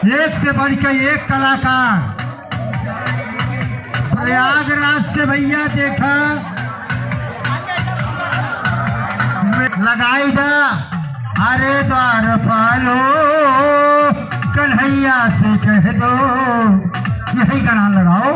एक से बढ़ के एक कलाकार प्रयागराज से भैया देखा लगाई दा। अरे द्वार पालो कन्हैया से कह दो, यही गाना लगाओ।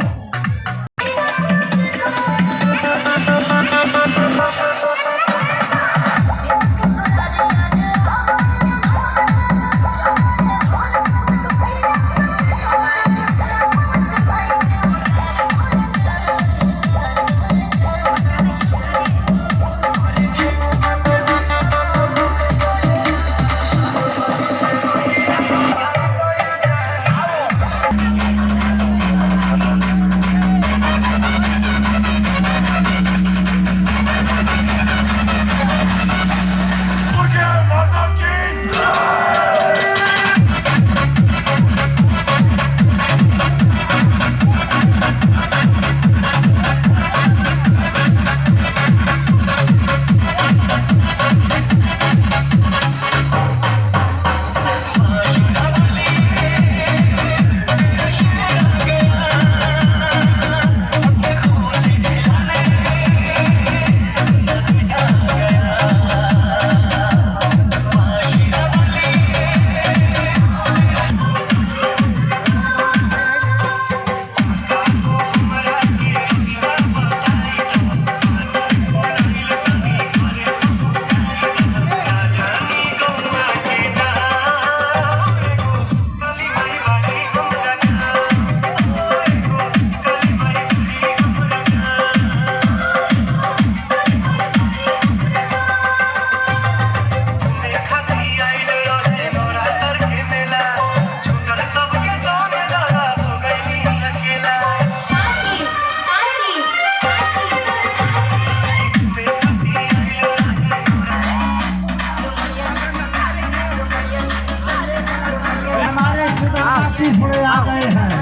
आ गए हैं।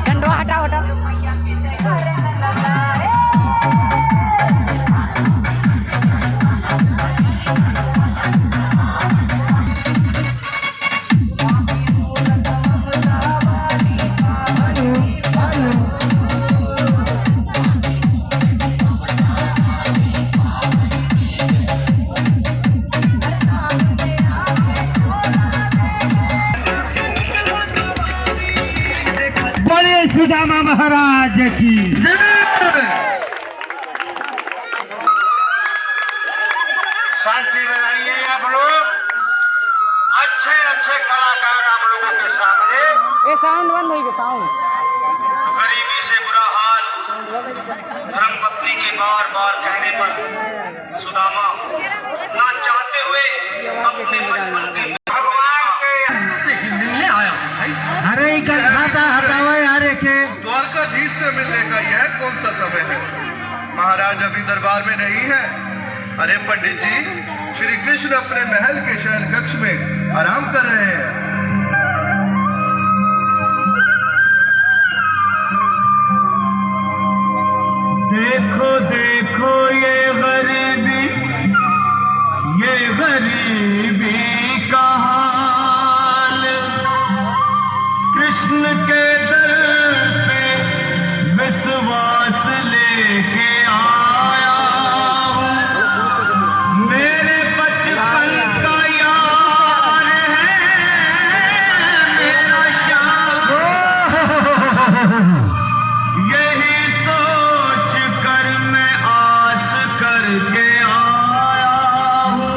डंडवा हटाओ हटाओ। सुदामा महाराज की शांति बनाइए आप लोग। अच्छे अच्छे कलाकार आप लोगों के सामने। ये साउंड बंद हो गया। साउंड गरीबी से बुरा हाल धर्मपत्नी के बार बार कहने पर सुदामा ना चाहते हुए अपने बचपन के भगवान के से मिलने आया। अरे हटाओ यार के द्वारकाधीश से मिलने का यह कौन सा समय है? महाराज अभी दरबार में नहीं है। अरे पंडित जी, श्री कृष्ण अपने महल के शयन कक्ष में आराम कर रहे हैं। देखो देखो ये गरीबी का हाल, कृष्ण के दर पे विश्वास लेके आया हूँ। मेरे बचपन का यार है मेरा श्याम, यही सोच कर मैं आस करके आया हूँ।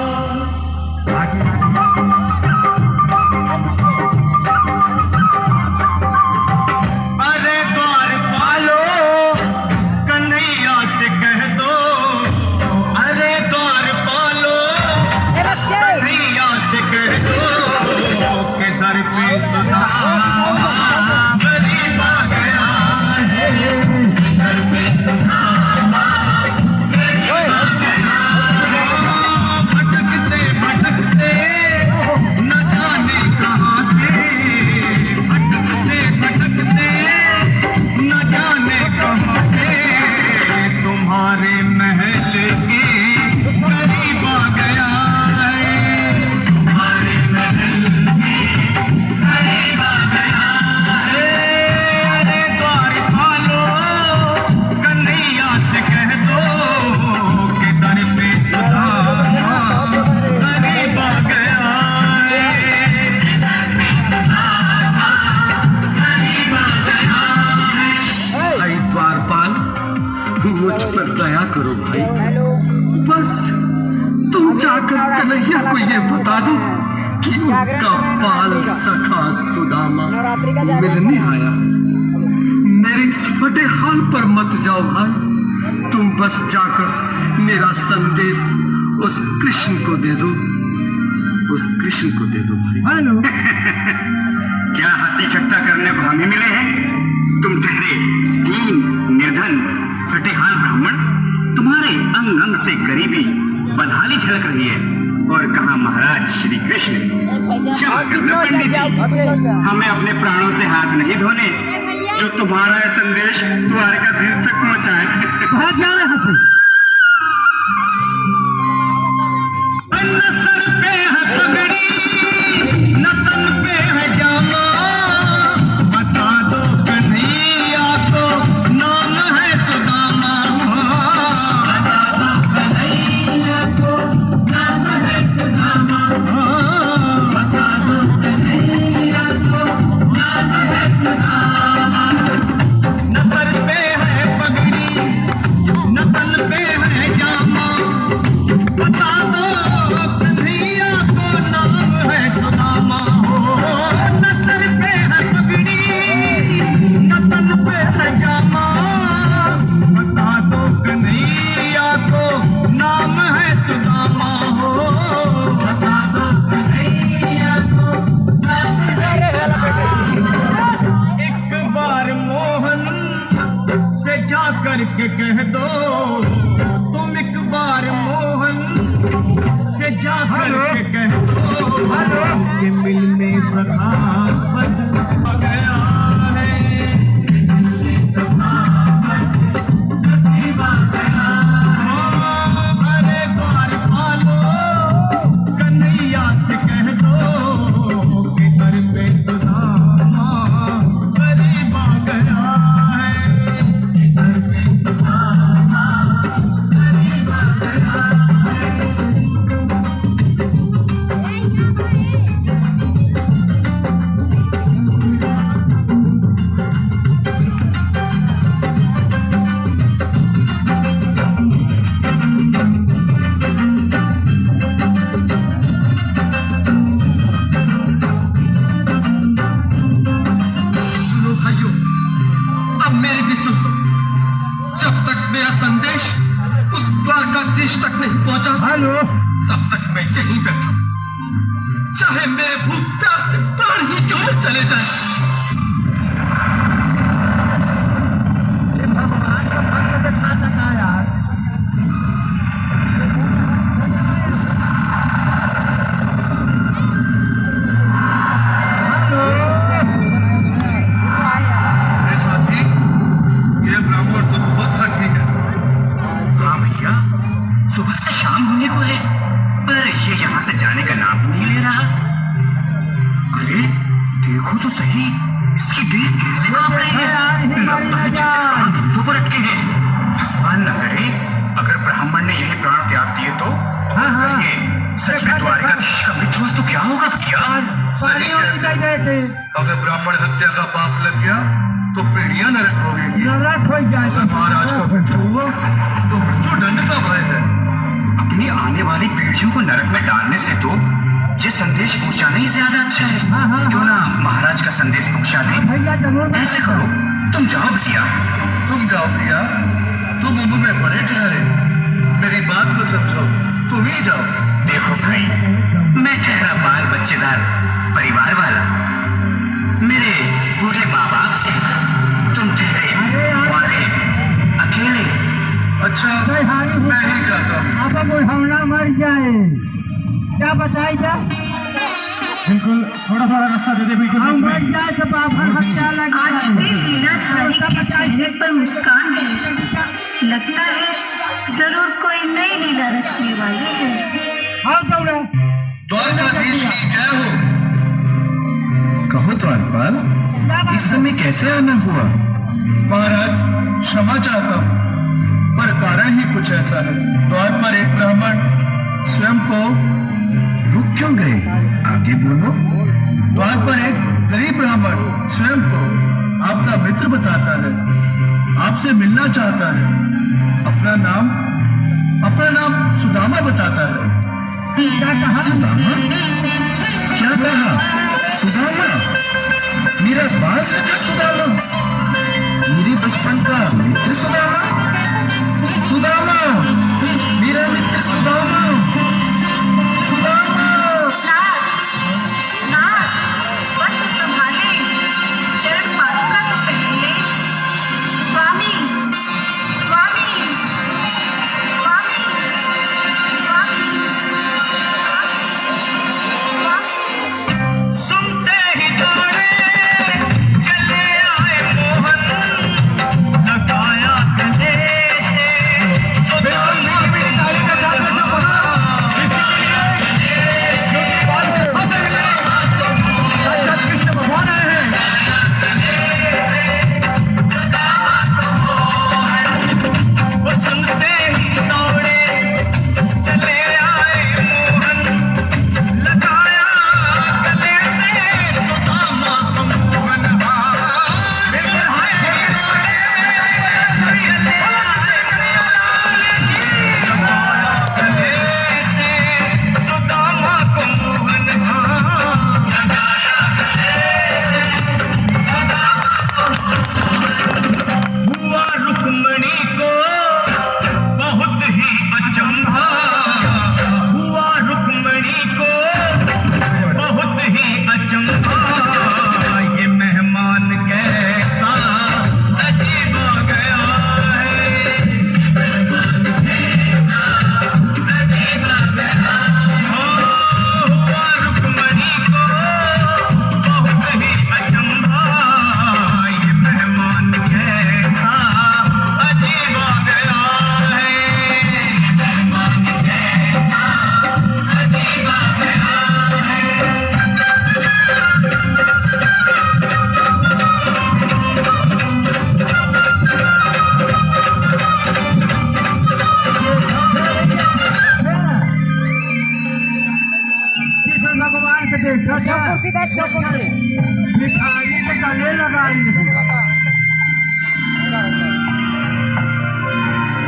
मुझ पर दया करो भाई। बस तुम जाकर कन्हैया को ये बता दो कि उनका बाल सखा सुदामा मिलने आया। मेरे इस फटे हाल पर मत जाओ भाई, तुम बस जाकर मेरा संदेश उस कृष्ण को दे दो, उस कृष्ण को दे दो भाई। हेलो क्या हंसी ठट्टा करने को हमें मिले हैं? तुम ठहरे दीन निर्धन फटेहाल ब्राह्मण, तुम्हारे अंग अंग से गरीबी बदहाली झलक रही है। और कहा महाराज श्री कृष्ण। पंडित जी, हमें अपने प्राणों से हाथ नहीं धोने, जो तुम्हारा यह संदेश द्वारकाधीश तक पहुंचाए। न सर पे है पगड़ी, न तन पे है जामा, बता दो कन्हैया को नाम है सुदामा। बता दो कन्हैया को नाम है सुदामा। बता दो कन्हैया को नाम है सुदामा। न सर पे है पगड़ी, न तन पे है जामा, बता दो कन्हैया को नाम है सुदामा। हो न सर पे है पगड़ी, न तन पे है जामा, बता दो कन्हैया को नाम है सुदामा। हो बता दो कन्हैया को नाम है सुदामा। एक बार मोहन से जा करके कह दो, तुम एक बार मोहन से जा करके कह दो कि मिल में सखा आ गया है। अरे द्वार पालो कन्हैया से कह दो कि दर पे सुदामा गरीब आ गया है। दर पे सुदामा गरीब आ गया है। सुनो भाइयों, अब मेरी भी सुन लो। जब तक मेरा संदेश उस द्वारकाधीश तक नहीं पहुंचा, तब तक मैं यहीं बैठा हूं, चाहे मेरे भूख प्यास से प्राण ही क्यों न चले जाए। अरे साथी, ये ब्राह्मण तो बहुत हठी है। हाँ भैया, सुबह से शाम होने को है, पर ये यहाँ से जाने का नाम ही नहीं ले रहा। अरे देखो तो सही, इसकी देह कैसे कांप रही है, लगता है जैसे प्राण घुटनों पर अटके हैं। भगवान न करे अगर ब्राह्मण ने यही प्राण त्याग दिए तो, और अगर ये सच में द्वारकाधीश का मित्र हुआ तो क्या होगा भैया? सही कहते हैं। अगर ब्राह्मण हत्या का पाप लग गया तो पीढ़ियां नरक भोगेंगी। अगर महाराज का मित्र हुआ तो मृत्यु दंड का भय है। अपनी आने वाली पीढ़ियों को नरक में डालने से तो ये संदेश पहुंचाना ही ज्यादा अच्छा है। क्यों ना महाराज का संदेश पहुंचा दें? ऐसे करो, तुम जाओ भैया। तुम जाओ भैया, तुम उम्र में बड़े ठहरे, मेरी बात को समझो, तुम ही जाओ। देखो भाई, मैं ठहरा बाल बच्चेदार परिवार वाला, मेरे बूढ़े माँ बाप थे, तुम ठहरे कुंवारे अकेले। अच्छा, मैं ही जाता हूँ। मर जाए क्या बताई जा? बिल्कुल, थोड़ा थोड़ा रास्ता दे दे, बिल्कुल हम मर जाए तो बाबर हत्या लगा। आज भी लीलाधारी के चेहरे पर मुस्कान है, लगता है जरूर कोई नई लीला रचने वाली है। द्वारकाधीश की जय हो। कहो द्वारपाल, इस समय कैसे आना हुआ? महाराज, क्षमा चाहता हूँ, पर कारण ही कुछ ऐसा है। द्वार पर एक ब्राह्मण स्वयं को रुक क्यों गए? आगे बोलो। द्वार पर एक गरीब ब्राह्मण स्वयं को आपका मित्र बताता है, आपसे मिलना चाहता है। नाम अपना नाम सुदामा बताता है। सुदामा? क्या कहा? सुदामा? मेरा बाल सखा सुदामा? मेरे बचपन का मित्र सुदामा? सुदामा, मेरा मित्र सुदामा, सुदामा।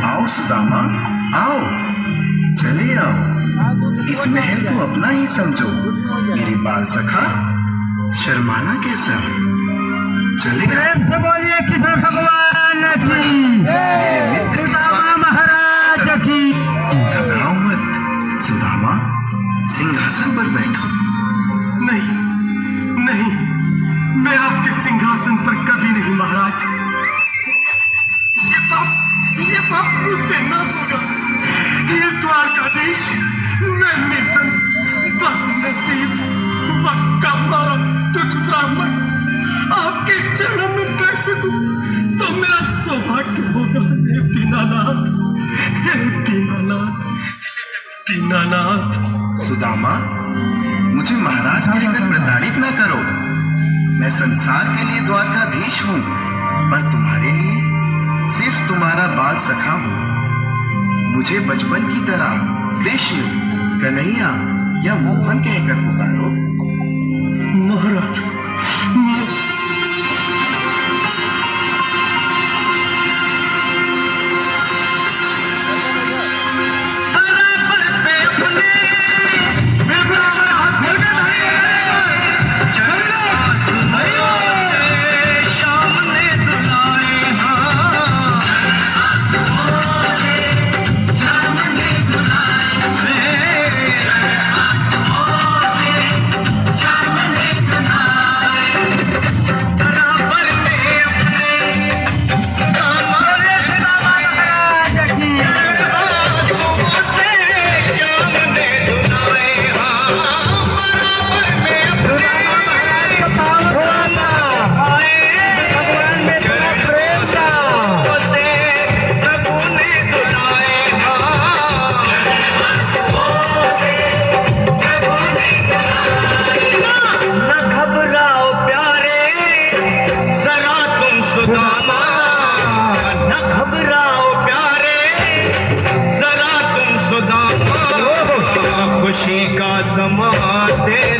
आओ सुदामा, आओ, चले आओ, इस महल को अपना ही समझो। मेरे बाल सखा, शर्माना कैसा? चले आओ। से बोलिए कृष्ण भगवान की, मेरे मित्र के स्वागत महाराज की। घबराओ मत सुदामा, सिंहासन पर बैठो। नहीं, नहीं, मैं आपके सिंहासन पर कभी नहीं महाराज। ये पाप मुझसे न होगा। ये द्वारकाधीश, मैं निर्धन, बदनसीब, मक्का मारा तुझ ब्राह्मण आपके चरणों में बैठ सकूं तो मेरा सौभाग्य होगा। हे दीनानाथ, हे दीनानाथ, दीनानाथ। सुदामा, मुझे महाराज कहकर प्रताड़ित न करो। मैं संसार के लिए द्वारकाधीश हूँ, पर तुम्हारे लिए सिर्फ तुम्हारा बाल सखा हूँ। मुझे बचपन की तरह कृष्ण, कन्हैया या मोहन कहकर पुकारो। महाराज, खुशी का समा दे